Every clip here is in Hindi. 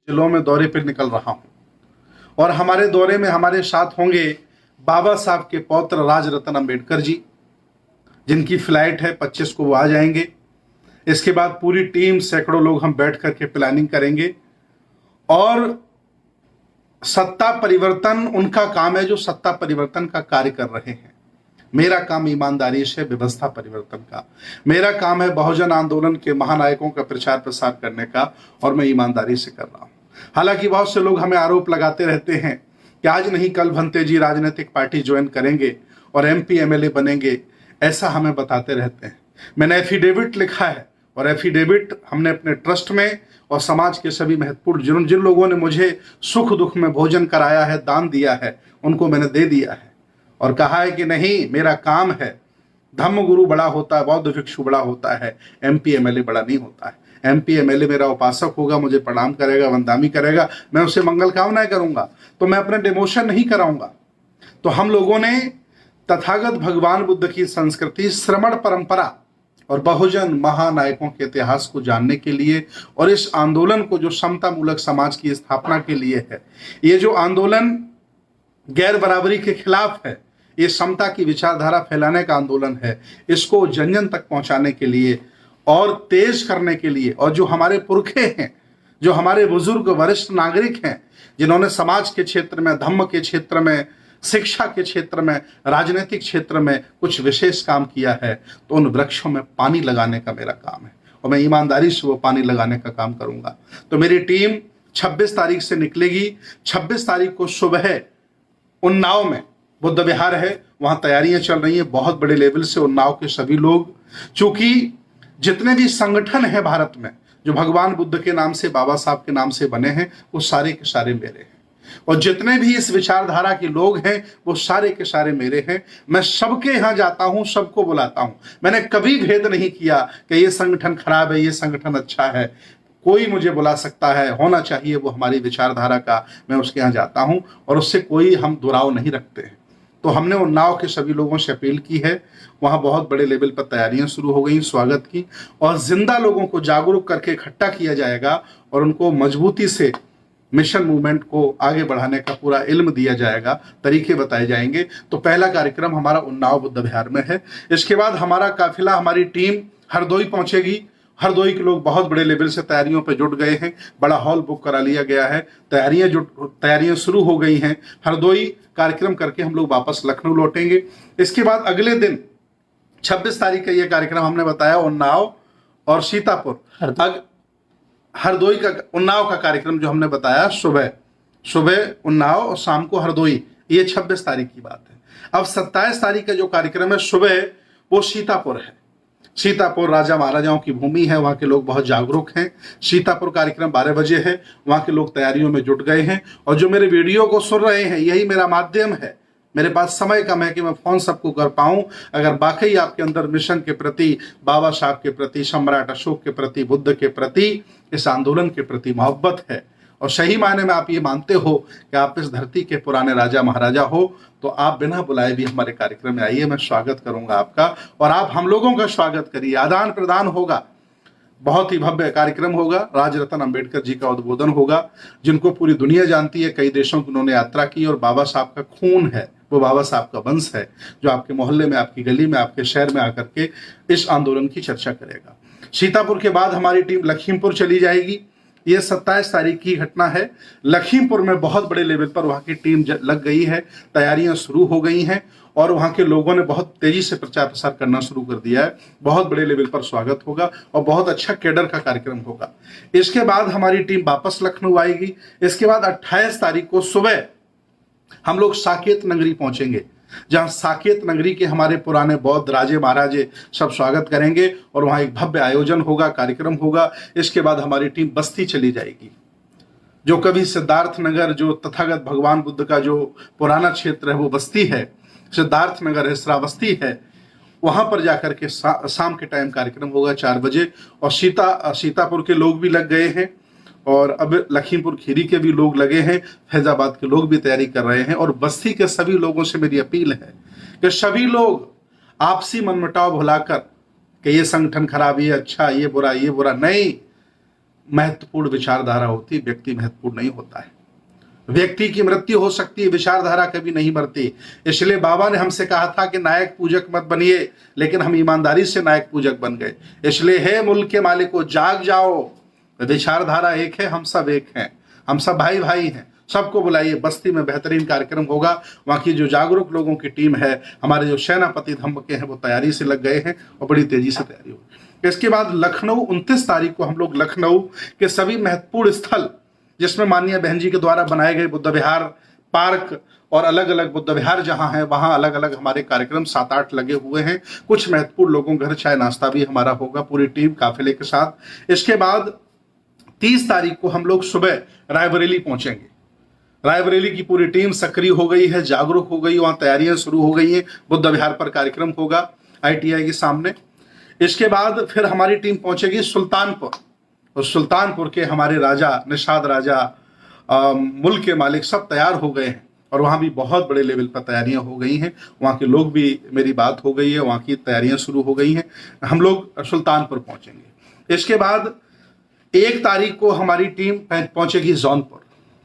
जिलों में दौरे पर निकल रहा हूं और हमारे दौरे में हमारे साथ होंगे बाबा साहब के पौत्र राजरत्न अंबेडकर जी, जिनकी फ्लाइट है 25 को, वो आ जाएंगे। इसके बाद पूरी टीम, सैकड़ों लोग हम बैठ करके प्लानिंग करेंगे और सत्ता परिवर्तन उनका काम है जो सत्ता परिवर्तन का कार्य कर रहे हैं। मेरा काम ईमानदारी से व्यवस्था परिवर्तन का, मेरा काम है बहुजन आंदोलन के महानायकों का प्रचार प्रसार करने का, और मैं ईमानदारी से कर रहा हूं। हालांकि बहुत से लोग हमें आरोप लगाते रहते हैं कि आज नहीं कल भंते जी राजनीतिक पार्टी ज्वाइन करेंगे और MP MLA बनेंगे, ऐसा हमें बताते रहते हैं। मैंने एफिडेविट लिखा है और एफिडेविट हमने अपने ट्रस्ट में और समाज के सभी महत्वपूर्ण जिन लोगों ने मुझे सुख दुख में भोजन कराया है, दान दिया है, उनको मैंने दे दिया है और कहा है कि नहीं, मेरा काम है। धम्म गुरु बड़ा होता है, बौद्ध भिक्षु बड़ा होता है, MP MLA बड़ा नहीं होता है। MP MLA मेरा उपासक होगा, मुझे प्रणाम करेगा, वंदामी करेगा, मैं उसे मंगल कामनाएं करूंगा, तो मैं अपने डिमोशन नहीं कराऊंगा। तो हम लोगों ने तथागत भगवान बुद्ध की संस्कृति, श्रमण परंपरा और बहुजन महानायकों के इतिहास को जानने के लिए और इस आंदोलन को जो समता मूलक समाज की स्थापना के लिए है, ये जो आंदोलन गैर बराबरी के खिलाफ है, ये समता की विचारधारा फैलाने का आंदोलन है, इसको जन जन तक पहुंचाने के लिए और तेज करने के लिए, और जो हमारे पुरखे हैं, जो हमारे बुजुर्ग वरिष्ठ नागरिक हैं, जिन्होंने समाज के क्षेत्र में, धम्म के क्षेत्र में, शिक्षा के क्षेत्र में, राजनीतिक क्षेत्र में कुछ विशेष काम किया है, तो उन वृक्षों में पानी लगाने का मेरा काम है और मैं ईमानदारी से वो पानी लगाने का काम करूंगा। तो मेरी टीम 26 तारीख से निकलेगी। 26 तारीख को सुबह उन्नाव में बुद्ध विहार है, वहां तैयारियां चल रही हैं बहुत बड़े लेवल से। उन्नाव के सभी लोग, चूंकि जितने भी संगठन हैं भारत में जो भगवान बुद्ध के नाम से, बाबा साहब के नाम से बने हैं, वो सारे के सारे मेरे हैं, और जितने भी इस विचारधारा के लोग हैं वो सारे के सारे मेरे हैं। मैं सबके यहां जाता हूं, सबको बुलाता हूं। मैंने कभी भेद नहीं किया कि ये संगठन खराब है, ये संगठन अच्छा है। कोई मुझे बुला सकता है, होना चाहिए वो हमारी विचारधारा का, मैं उसके यहाँ जाता हूं और उससे कोई हम दुराव नहीं रखते हैं। तो हमने उन्नाव के सभी लोगों से अपील की है, वहां बहुत बड़े लेवल पर तैयारियां शुरू हो गई स्वागत की, और जिंदा लोगों को जागरूक करके इकट्ठा किया जाएगा और उनको मजबूती से मिशन मूवमेंट को आगे बढ़ाने का पूरा इल्म दिया जाएगा, तरीके बताए जाएंगे। तो पहला कार्यक्रम हमारा उन्नाव बुद्ध विहार में है। इसके बाद हमारा काफिला, हमारी टीम हरदोई पहुंचेगी। हरदोई के लोग बहुत बड़े लेवल से तैयारियों पे जुट गए हैं, बड़ा हॉल बुक करा लिया गया है, तैयारियां शुरू हो गई हैं। हरदोई कार्यक्रम करके हम लोग वापस लखनऊ लौटेंगे। इसके बाद अगले दिन 26 तारीख का ये कार्यक्रम हमने बताया उन्नाव और सीतापुर। हरदोई का, उन्नाव का कार्यक्रम जो हमने बताया सुबह उन्नाव और शाम को हरदोई, ये 26 तारीख की बात है। अब 27 तारीख का जो कार्यक्रम है सुबह, वो सीतापुर है। सीतापुर राजा महाराजाओं की भूमि है, वहां के लोग बहुत जागरूक हैं। सीतापुर कार्यक्रम 12 बजे है, वहां के लोग तैयारियों में जुट गए हैं। और जो मेरे वीडियो को सुन रहे हैं, यही मेरा माध्यम है। मेरे पास समय कम है कि मैं फोन सबको कर पाऊं। अगर वाकई आपके अंदर मिशन के प्रति, बाबा साहब के प्रति, सम्राट अशोक के प्रति, बुद्ध के प्रति, इस आंदोलन के प्रति मोहब्बत है और सही मायने में आप ये मानते हो कि आप इस धरती के पुराने राजा महाराजा हो, तो आप बिना बुलाए भी हमारे कार्यक्रम में आइए। मैं स्वागत करूंगा आपका और आप हम लोगों का स्वागत करिए। आदान प्रदान होगा, बहुत ही भव्य कार्यक्रम होगा। राजरत्न अंबेडकर जी का उद्बोधन होगा, जिनको पूरी दुनिया जानती है। कई देशों की उन्होंने यात्रा की और बाबा साहब का खून है, वो बाबा साहब का वंश है, जो आपके मोहल्ले में, आपकी गली में, आपके शहर में आकर के इस आंदोलन की चर्चा करेगा। सीतापुर के बाद हमारी टीम लखीमपुर चली जाएगी। ये 27 तारीख की घटना है। लखीमपुर में बहुत बड़े लेवल पर वहां की टीम लग गई है, तैयारियां शुरू हो गई हैं और वहां के लोगों ने बहुत तेजी से प्रचार प्रसार करना शुरू कर दिया है। बहुत बड़े लेवल पर स्वागत होगा और बहुत अच्छा कैडर का कार्यक्रम होगा। इसके बाद हमारी टीम वापस लखनऊ आएगी। इसके बाद 28 तारीख को सुबह हम लोग साकेत नगरी पहुंचेंगे, जहां साकेत नगरी के हमारे पुराने बौद्ध राजे महाराजे सब स्वागत करेंगे और वहां एक भव्य आयोजन होगा, कार्यक्रम होगा। इसके बाद हमारी टीम बस्ती चली जाएगी, जो कभी सिद्धार्थ नगर, जो तथागत भगवान बुद्ध का जो पुराना क्षेत्र है वो बस्ती है, सिद्धार्थ नगर है, श्रावस्ती है। वहां पर जाकर के शाम के टाइम कार्यक्रम होगा 4 बजे। और सीतापुर के लोग भी लग गए हैं और अब लखीमपुर खीरी के भी लोग लगे हैं, फैजाबाद के लोग भी तैयारी कर रहे हैं। और बस्ती के सभी लोगों से मेरी अपील है कि सभी लोग आपसी मनमुटाव भुलाकर कि ये संगठन खराब, ये अच्छा, ये बुरा नहीं, महत्वपूर्ण विचारधारा होती, व्यक्ति महत्वपूर्ण नहीं होता है। व्यक्ति की मृत्यु हो सकती है, विचारधारा कभी नहीं मरती। इसलिए बाबा ने हमसे कहा था कि नायक पूजक मत बनिए, लेकिन हम ईमानदारी से नायक पूजक बन गए। इसलिए हे मुल्क के मालिकों, जाग जाओ, विचारधारा एक है, हम सब एक हैं, हम सब भाई भाई हैं। सबको बुलाइए, बस्ती में बेहतरीन कार्यक्रम होगा। वहाँ की जो जागरूक लोगों की टीम है, हमारे जो सेनापति धम्म के हैं, वो तैयारी से लग गए हैं और बड़ी तेजी से तैयारी होगी। इसके बाद लखनऊ 29 तारीख को हम लोग लखनऊ के सभी महत्वपूर्ण स्थल, जिसमें माननीय बहन जी के द्वारा बनाए गए बुद्ध विहार, पार्क और अलग अलग बुद्ध विहार जहां है, वहां अलग अलग हमारे कार्यक्रम 7-8 लगे हुए हैं। कुछ महत्वपूर्ण लोगों घर चाय नाश्ता भी हमारा होगा, पूरी टीम काफिले के साथ। इसके बाद 30 तारीख को हम लोग सुबह रायबरेली पहुंचेंगे। रायबरेली की पूरी टीम सक्रिय हो गई है, जागरूक हो गई, वहां तैयारियां शुरू हो गई हैं। बुद्ध विहार पर कार्यक्रम होगा ITI के सामने। इसके बाद फिर हमारी टीम पहुंचेगी सुल्तानपुर, और सुल्तानपुर के हमारे राजा, निषाद राजा, मुल्क के मालिक सब तैयार हो गए हैं और वहाँ भी बहुत बड़े लेवल पर तैयारियां हो गई हैं। वहाँ के लोग भी, मेरी बात हो गई है, वहाँ की तैयारियां शुरू हो गई हैं। हम लोग सुल्तानपुर पहुंचेंगे। इसके बाद 1 तारीख को हमारी टीम पहुंचेगी जौनपुर।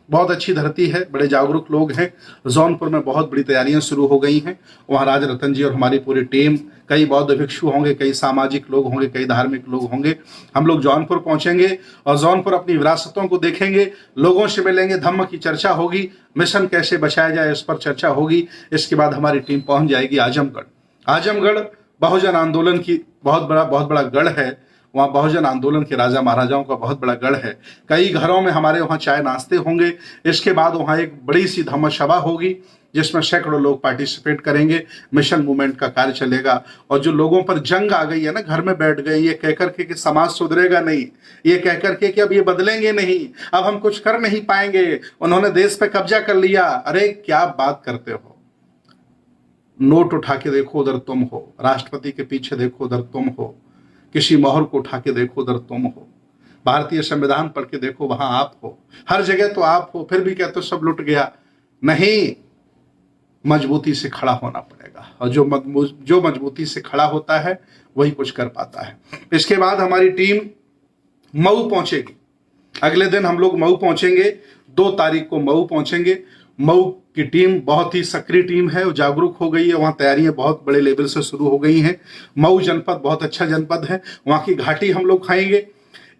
बहुत अच्छी धरती है, बड़े जागरूक लोग हैं। जौनपुर में बहुत बड़ी तैयारियां शुरू हो गई हैं। वहाँ राज रतन जी और हमारी पूरी टीम, कई बौद्ध भिक्षु होंगे, कई सामाजिक लोग होंगे, कई धार्मिक लोग होंगे। हम लोग जौनपुर पहुंचेंगे और जौनपुर अपनी विरासतों को देखेंगे, लोगों से मिलेंगे, धम्म की चर्चा होगी, मिशन कैसे बचाया जाए इस पर चर्चा होगी। इसके बाद हमारी टीम पहुंच जाएगी आजमगढ़। आजमगढ़ बहुजन आंदोलन की बहुत बड़ा गढ़ है। वहाँ बहुजन आंदोलन के राजा महाराजाओं का बहुत बड़ा गढ़ है। कई घरों में हमारे वहाँ चाय नाश्ते होंगे। इसके बाद वहाँ एक बड़ी सी धम्म सभा होगी, जिसमें सैकड़ों लोग पार्टिसिपेट करेंगे। मिशन मूवमेंट का कार्य चलेगा। और जो लोगों पर जंग आ गई है ना, घर में बैठ गए ये कहकर के कि समाज सुधरेगा नहीं, ये कहकर के कि अब ये बदलेंगे नहीं, अब हम कुछ कर नहीं पाएंगे, उन्होंने देश पे कब्जा कर लिया। अरे क्या बात करते हो, नोट उठा के देखो उधर तुम हो, राष्ट्रपति के पीछे देखो उधर तुम हो, किसी मोहर को उठा के देखो उधर तुम हो, भारतीय संविधान पढ़ के देखो वहां आप हो, हर जगह तो आप हो, फिर भी कहते हो सब लुट गया। नहीं, मजबूती से खड़ा होना पड़ेगा, और जो मजबूती से खड़ा होता है वही कुछ कर पाता है। इसके बाद हमारी टीम मऊ पहुंचेगी। अगले दिन हम लोग मऊ पहुंचेंगे, 2 तारीख को मऊ पहुंचेंगे। मऊ की टीम बहुत ही सक्रिय टीम है, जागरूक हो गई है। वहाँ तैयारियां बहुत बड़े लेवल से शुरू हो गई हैं। मऊ जनपद बहुत अच्छा जनपद है, वहाँ की घाटी हम लोग खाएंगे।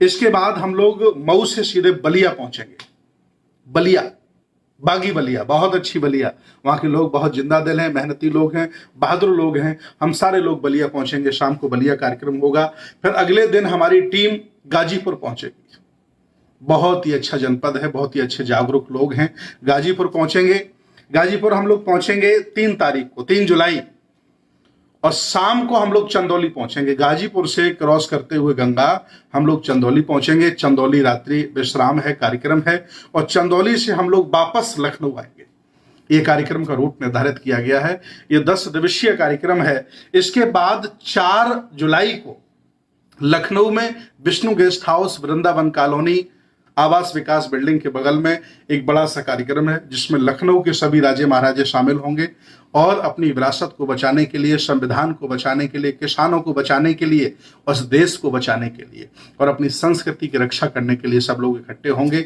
इसके बाद हम लोग मऊ से सीधे बलिया पहुंचेंगे। बलिया, बागी बलिया, बहुत अच्छी बलिया। वहाँ के लोग बहुत जिंदा दिल हैं, मेहनती लोग हैं, बहादुर लोग हैं। हम सारे लोग बलिया पहुंचेंगे, शाम को बलिया कार्यक्रम होगा। फिर अगले दिन हमारी टीम गाजीपुर पहुंचेगी। बहुत ही अच्छा जनपद है, बहुत ही अच्छे जागरूक लोग हैं। गाजीपुर पहुंचेंगे। गाजीपुर हम लोग पहुंचेंगे 3 तारीख को, 3 जुलाई, और शाम को हम लोग चंदौली पहुंचेंगे। गाजीपुर से क्रॉस करते हुए गंगा हम लोग चंदौली पहुंचेंगे। चंदौली रात्रि विश्राम है, कार्यक्रम है, और चंदौली से हम लोग वापस लखनऊ आएंगे। ये कार्यक्रम का रूट निर्धारित किया गया है। ये 10 दिवसीय कार्यक्रम है। इसके बाद 4 जुलाई को लखनऊ में Vishnu guest house, Vrindavan colony, आवास विकास बिल्डिंग के बगल में एक बड़ा सा कार्यक्रम है, जिसमें लखनऊ के सभी राजे महाराजे शामिल होंगे और अपनी विरासत को बचाने के लिए, संविधान को बचाने के लिए, किसानों को बचाने के लिए, उस देश को बचाने के लिए और अपनी संस्कृति की रक्षा करने के लिए सब लोग इकट्ठे होंगे।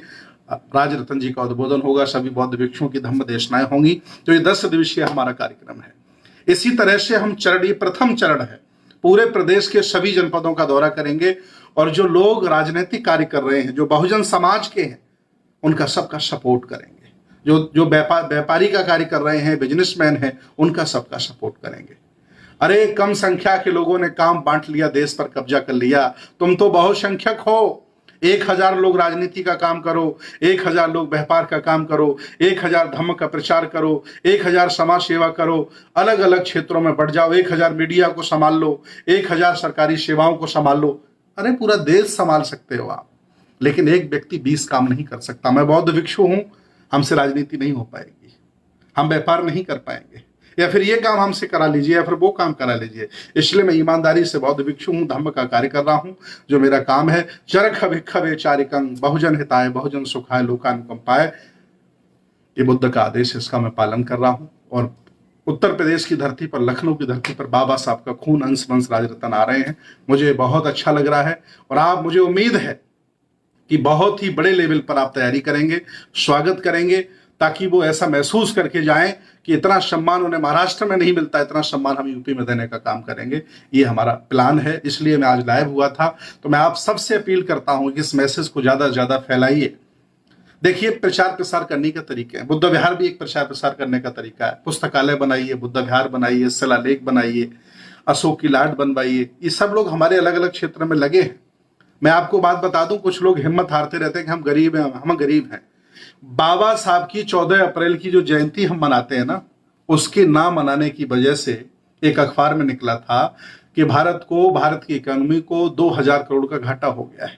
राज रतन जी का उद्बोधन होगा, सभी बौद्ध भिक्षुओं की धम्म देशनाएं होंगी। तो ये 10 दिवसीय हमारा कार्यक्रम है। इसी तरह से हम ये प्रथम चरण है, पूरे प्रदेश के सभी जनपदों का दौरा करेंगे, और जो लोग राजनीतिक कार्य कर रहे हैं, जो बहुजन समाज के हैं, उनका सबका सपोर्ट करेंगे। जो व्यापारी का कार्य कर रहे हैं, बिजनेसमैन हैं, उनका सबका सपोर्ट करेंगे। अरे कम संख्या के लोगों ने काम बांट लिया, देश पर कब्जा कर लिया, तुम तो बहुसंख्यक हो। 1000 लोग राजनीति का काम करो, 1000 लोग व्यापार का काम करो, 1000 धम्म का प्रचार करो, 1000 समाज सेवा करो, अलग अलग क्षेत्रों में बढ़ जाओ, 1000 मीडिया को संभाल लो, 1000 सरकारी सेवाओं को संभाल लो। अरे पूरा देश संभाल सकते हो आप, लेकिन एक व्यक्ति 20 काम नहीं कर सकता। मैं बौद्ध भिक्षु हूं, हमसे राजनीति नहीं हो पाएगी, हम व्यापार नहीं कर पाएंगे, या फिर ये काम हमसे करा लीजिए या फिर वो काम करा लीजिए। इसलिए मैं ईमानदारी से बौद्ध भिक्षु हूं, धम्म का कार्य कर रहा हूं। जो मेरा काम है, चरख भिक्षवे चारिकं बहुजन हिताय बहुजन सुखाय लोकानुकंपाय, ये बुद्ध का आदेश है, इसका मैं पालन कर रहा हूं। और उत्तर प्रदेश की धरती पर, लखनऊ की धरती पर बाबा साहब का खून अंश वंश राज रतन आ रहे हैं। मुझे बहुत अच्छा लग रहा है, और आप, मुझे उम्मीद है कि बहुत ही बड़े लेवल पर आप तैयारी करेंगे, स्वागत करेंगे, ताकि वो ऐसा महसूस करके जाएं कि इतना सम्मान उन्हें महाराष्ट्र में नहीं मिलता, इतना सम्मान हम यूपी में देने का काम करेंगे। ये हमारा प्लान है, इसलिए मैं आज लाइव हुआ था। तो मैं आप सबसे अपील करता हूं कि इस मैसेज को ज़्यादा से ज़्यादा फैलाइए। देखिए, प्रचार प्रसार करने के तरीके हैं, बुद्ध विहार भी एक प्रचार प्रसार करने का तरीका है। पुस्तकालय बनाइए, बुद्ध विहार बनाइए, शिलालेख बनाइए, अशोक की लाट बनवाइए। ये सब लोग हमारे अलग अलग क्षेत्र में लगे हैं। मैं आपको बात बता दूं, कुछ लोग हिम्मत हारते रहते हैं कि हम गरीब हैं, हम गरीब हैं। बाबा साहब की 14 अप्रैल की जो जयंती हम मनाते हैं ना, उसके ना मनाने की वजह से एक अखबार में निकला था कि भारत की इकोनॉमी को 2000 करोड़ का घाटा हो गया है।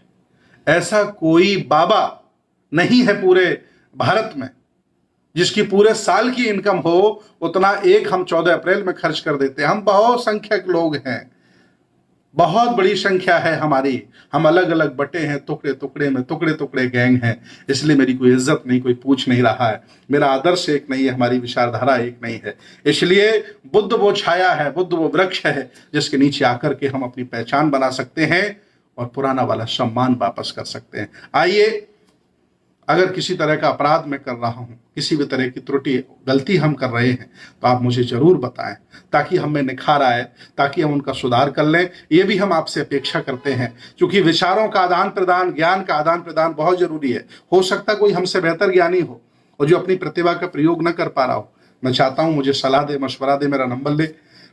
ऐसा कोई बाबा नहीं है पूरे भारत में जिसकी पूरे साल की इनकम हो उतना एक हम 14 अप्रैल में खर्च कर देते हैं। हम बहुत संख्यक लोग हैं, बहुत बड़ी संख्या है हमारी। हम अलग अलग बटे हैं, टुकड़े टुकड़े गैंग हैं। इसलिए मेरी कोई इज्जत नहीं, कोई पूछ नहीं रहा है, मेरा आदर्श एक नहीं है, हमारी विचारधारा एक नहीं है। इसलिए बुद्ध वो छाया है, बुद्ध वो वृक्ष है जिसके नीचे आकर के हम अपनी पहचान बना सकते हैं और पुराना वाला सम्मान वापस कर सकते हैं। आइए, अगर किसी तरह का अपराध मैं कर रहा हूं, किसी भी तरह की त्रुटि गलती हम कर रहे हैं, तो आप मुझे जरूर बताएं, ताकि हम में निखार आए, ताकि हम उनका सुधार कर लें। ये भी हम आपसे अपेक्षा करते हैं, क्योंकि विचारों का आदान प्रदान, ज्ञान का आदान प्रदान बहुत जरूरी है। हो सकता कोई हमसे बेहतर ज्ञानी हो और जो अपनी प्रतिभा का प्रयोग न कर पा रहा हो। मैं चाहता हूं मुझे सलाह दे, मशवरा दे, मेरा नंबर ले,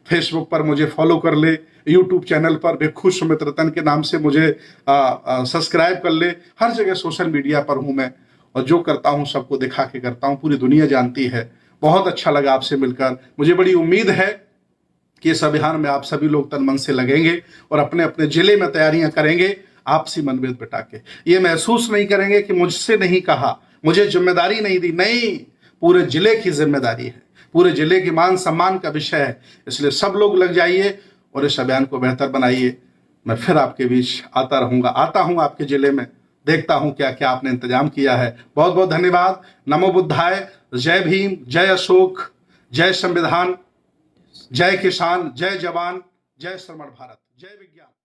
फेसबुक पर मुझे फॉलो कर ले, यूट्यूब चैनल पर भिक्षु सुमित रतन के नाम से मुझे सब्सक्राइब कर ले। हर जगह सोशल मीडिया पर हूं मैं, और जो करता हूं सबको दिखा के करता हूं, पूरी दुनिया जानती है। बहुत अच्छा लगा आपसे मिलकर। मुझे बड़ी उम्मीद है कि इस अभियान में आप सभी लोग तन मन से लगेंगे और अपने अपने जिले में तैयारियां करेंगे, आपसी मनभेद बिठा के। ये महसूस नहीं करेंगे कि मुझसे नहीं कहा, मुझे जिम्मेदारी नहीं दी। नहीं, पूरे जिले की जिम्मेदारी है, पूरे जिले के मान सम्मान का विषय है। इसलिए सब लोग लग जाइए और इस अभियान को बेहतर बनाइए। मैं फिर आपके बीच आता रहूंगा, आता हूं आपके जिले में, देखता हूं क्या क्या आपने इंतजाम किया है। बहुत बहुत धन्यवाद। नमो बुद्धाय। जय भीम, जय अशोक, जय संविधान, जय किसान, जय जवान, जय श्रमण भारत, जय विज्ञान।